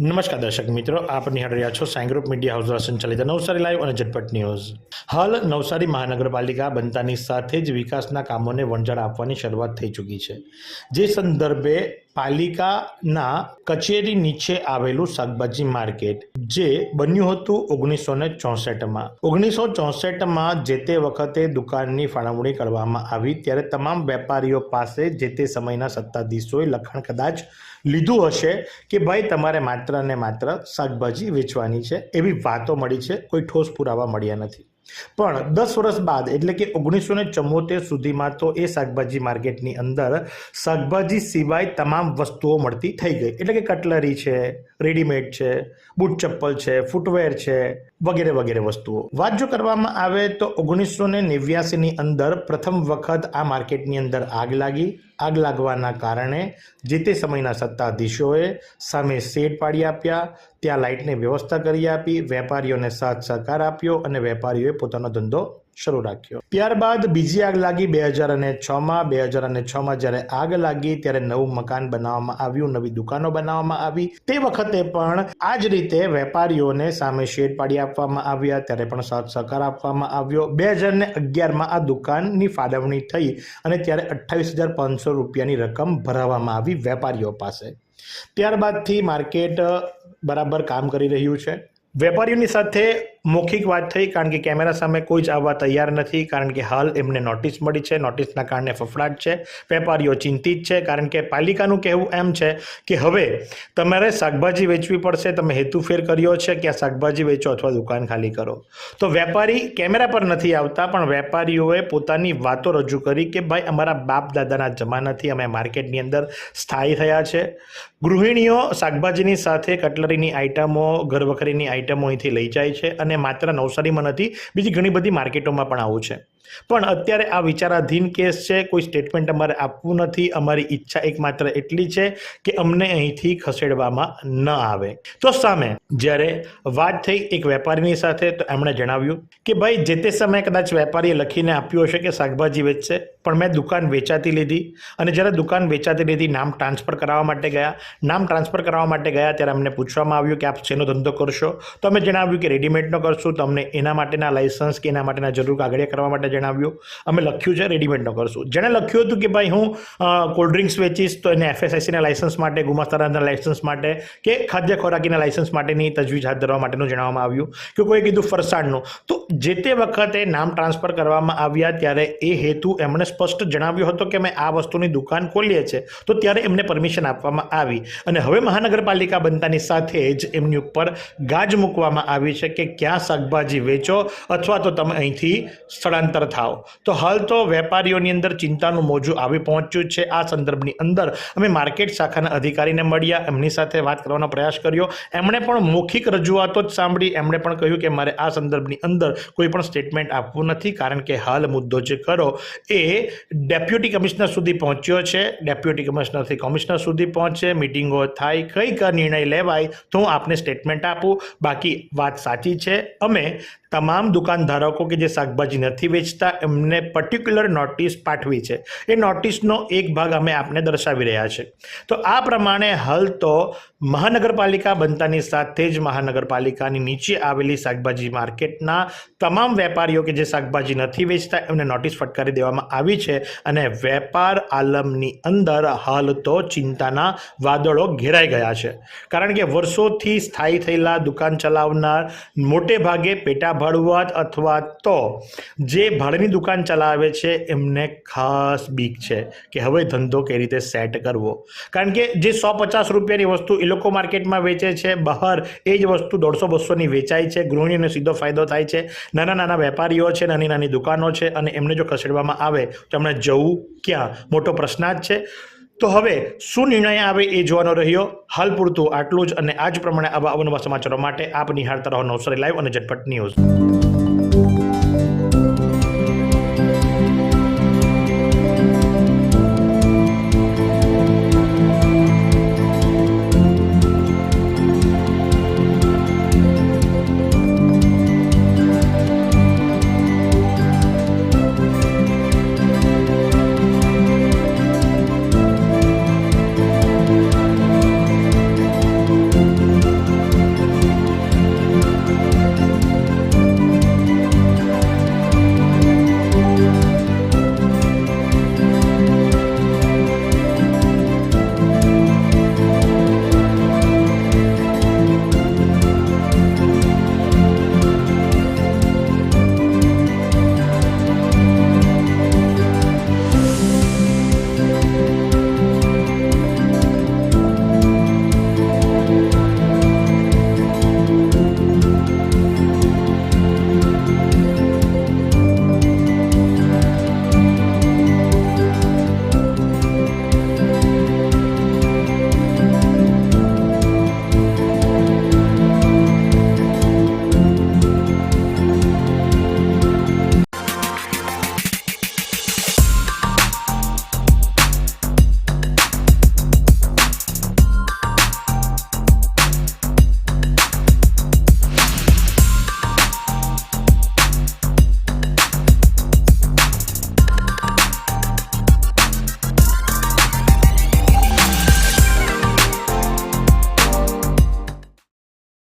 નમસ્કાર દર્શક મિત્રો, આપ નિહાળી રહ્યા છો સાઈ ગ્રુપ મીડિયા હાઉસ દ્વારા સંચાલિત નવસારી લાઈવ અને ઝટપટ ન્યૂઝ। હાલ નવસારી મહાનગરપાલિકા બનતાની સાથે જ વિકાસના કામોને વણઝાર આપવાની શરૂઆત થઈ ચૂકી છે। જે સંદર્ભે પાલિકાના કચેરી નીચે આવેલું શાકભાજી માર્કેટ જે બન્યું હતું 1964માં 1964માં જે તે વખતે દુકાનની ફાળવણી કરવામાં આવી ત્યારે તમામ વેપારીઓ પાસે જે તે સમયના સત્તાધીશોએ લખાણ કદાચ લીધું હશે કે ભાઈ તમારે માત્ર ને માત્ર શાકભાજી વેચવાની છે, એવી વાતો મળી છે। કોઈ ઠોસ પુરાવા મળ્યા નથી, પણ 10 વર્ષ બાદ એટલે કે 1974 સુધીમાં તો એ શાકભાજી માર્કેટની અંદર શાકભાજી સિવાય તમામ વસ્તુઓ મળતી થઈ ગઈ, એટલે કે કટલરી છે, રેડીમેડ છે, બૂટ ચપ્પલ છે, ફૂટવેર છે, વગેરે વગેરે વસ્તુઓ। વાત જો કરવામાં આવે તો 1989ની અંદર પ્રથમ વખત આ માર્કેટની અંદર આગ લાગી। આગ લાગવાના કારણે જે તે સમયના સત્તાધીશોએ સામે શેડ પાડી આપ્યા, ત્યાં લાઇટની વ્યવસ્થા કરી આપી, વેપારીઓને સાથ સહકાર આપ્યો અને વેપારીઓએ પોતાનો ધંધો શરૂ રાખ્યો। ત્યારબાદ બીજી આગ લાગી 2006માં 2006માં જ્યારે આગ લાગી ત્યારે નવું મકાન બનાવવામાં આવ્યું, નવી દુકાનો બનાવવામાં આવી। તે વખતે પણ આ જ રીતે વેપારીઓને સામે શેડ પાડી આપવામાં આવ્યા, ત્યારે પણ સાથ સહકાર આપવામાં આવ્યો। 2011માં આ દુકાનની ફાળવણી થઈ અને ત્યારે 28,500 રૂપિયાની રકમ ભરાવવામાં આવી વેપારીઓ પાસે। ત્યારબાદથી માર્કેટ બરાબર કામ કરી રહ્યું છે। વેપારીઓની સાથે મૌખિક વાત થઈ, કારણ કે કેમેરા સામે કોઈ જ આવવા તૈયાર નથી, કારણ કે હાલ એમને નોટિસ મળી છે। નોટિસના કારણે ફફડાટ છે, વેપારીઓ ચિંતિત છે, કારણ કે પાલિકાનું કહેવું એમ છે કે હવે તમારે શાકભાજી વેચવી પડશે, તમે હેતુફેર કર્યો છે કે આ શાકભાજી વેચો અથવા દુકાન ખાલી કરો। તો વેપારી કેમેરા પર નથી આવતા, પણ વેપારીઓએ પોતાની વાતો રજૂ કરી કે ભાઈ અમારા બાપ દાદાના જમાનાથી અમે માર્કેટની અંદર સ્થાયી થયા છે। ગૃહિણીઓ શાકભાજીની સાથે કટલરીની આઇટમો, ઘરવખરીની આઇટમો અહીંથી લઈ જાય છે અને માત્ર નવસારીમાં નથી, બીજી ઘણી બધી માર્કેટોમાં પણ આવું છે। પણ અત્યારે આ વિચારાધીન કેસ છે, કોઈ સ્ટેટમેન્ટ અમારે આપવું નથી। અમારી ઈચ્છા એકમાત્ર એટલી છે કે અમને અહીંથી ખસેડવામાં ન આવે। તો સામે જ્યારે વાત થઈ એક વેપારીની સાથે, તો એમણે જણાવ્યું કે ભાઈ જે તે સમયે કદાચ વેપારીએ લખીને આપ્યું હશે કે શાકભાજી વેચશે, પણ મેં દુકાન વેચાતી લીધી અને જ્યારે દુકાન વેચાતી લીધી, નામ ટ્રાન્સફર કરાવવા માટે ગયા। નામ ટ્રાન્સફર કરાવવા માટે ગયા ત્યારે અમને પૂછવામાં આવ્યું કે આપ શેનો ધંધો કરશો, તો અમે જણાવ્યું કે રેડીમેડનો કરશું। તો અમને એના માટેના લાયસન્સ કે એના માટેના જરૂર કાગળિયા કરવા માટે જણાવ્યું। અમે લખ્યું છે રેડીમેડનો કરશું। જેણે લખ્યું હતું કે ભાઈ હું કોલ્ડ ડ્રિંક્સ વેચીશ, તો એને FSICના લાયસન્સ માટે, ગુમાસ્તાના લાયસન્સ માટે કે ખાદ્ય ખોરાકીના લાયસન્સ માટેની તજવીજ હાથ ધરવા માટેનું જણાવવામાં આવ્યું કે કોઈ કીધું ફરસાણનું। તો જે તે વખતે નામ ટ્રાન્સફર કરવામાં આવ્યા ત્યારે એ હેતુ એમણે સ્પષ્ટ જણાવ્યો હતો કે અમે આ વસ્તુની દુકાન ખોલીએ છીએ, તો ત્યારે એમને પરમિશન આપવામાં આવી અને હવે મહાનગરપાલિકા બનતાની સાથે જ એમની ઉપર ગાજ મૂકવામાં આવી છે કે ક્યાં શાકભાજી વેચો અથવા તો તમે અહીંથી સ્થળાંતર થાવ। તો હાલ તો વેપારીઓની અંદર ચિંતાનું મોજું આવી પહોંચ્યું છે। આ સંદર્ભની અંદર અમે માર્કેટ શાખાના અધિકારીને મળ્યા, એમની સાથે વાત કરવાનો પ્રયાસ કર્યો। એમણે પણ મૌખિક રજૂઆતો જ સાંભળી। એમણે પણ કહ્યું કે મારે આ સંદર્ભની અંદર કોઈ પણ સ્ટેટમેન્ટ આપવું નથી, કારણ કે હાલ મુદ્દો જે કરો એ ડેપ્યુટી કમિશનર સુધી પહોંચ્યો છે। ડેપ્યુટી કમિશનરથી કમિશનર સુધી પહોંચે, મિટિંગો થાય, કઈક નિર્ણય લેવાય તો હું આપને સ્ટેટમેન્ટ આપું। બાકી વાત સાચી છે, અમે તમામ દુકાનધારકો કે જે શાકભાજી નથી વેચતા એમને પર્ટિક્યુલર નોટિસ પાઠવી છે। એ નોટિસનો એક ભાગ અમે આપને દર્શાવી રહ્યા છે। તો આ પ્રમાણે હાલ તો મહાનગરપાલિકા બનતાની સાથે જ મહાનગરપાલિકાની નીચે આવેલી શાકભાજી માર્કેટના તમામ વેપારીઓ કે જે શાકભાજી નથી વેચતા એમને નોટિસ ફટકારી દેવામાં આવી છે અને વેપાર આલમની અંદર હાલ તો ચિંતાના વાદળો ઘેરાઈ ગયા છે, કારણ કે વર્ષોથી સ્થાયી થયેલા દુકાન ચલાવનાર મોટે ભાગે પેટા ભાડુઆત અથવા તો જે ભાડાની દુકાન ચલાવે છે એમને ખાસ બીક છે કે હવે ધંધો કઈ રીતે સેટ કરવો, કારણ કે જે 150 રૂપિયાની વસ્તુ એ લોકો માર્કેટમાં વેચે છે, બહાર એ જ વસ્તુ 150-200ની વેચાય છે। ગૃહિણીઓને સીધો ફાયદો થાય છે। નાના નાના વેપારીઓ છે, નાની નાની દુકાનો છે અને એમને જો ખસેડવામાં આવે તો એમણે જવું ક્યાં, મોટો પ્રશ્નાર્થ છે। તો હવે શું નિર્ણય આવે એ જોવાનો રહ્યો। હાલ પૂરતું આટલું જ અને આજ પ્રમાણે આવા અવનવા સમાચારો માટે આપ નિહાળતા રહો નવસારી લાઈવ અને ઝટપટ ન્યૂઝ।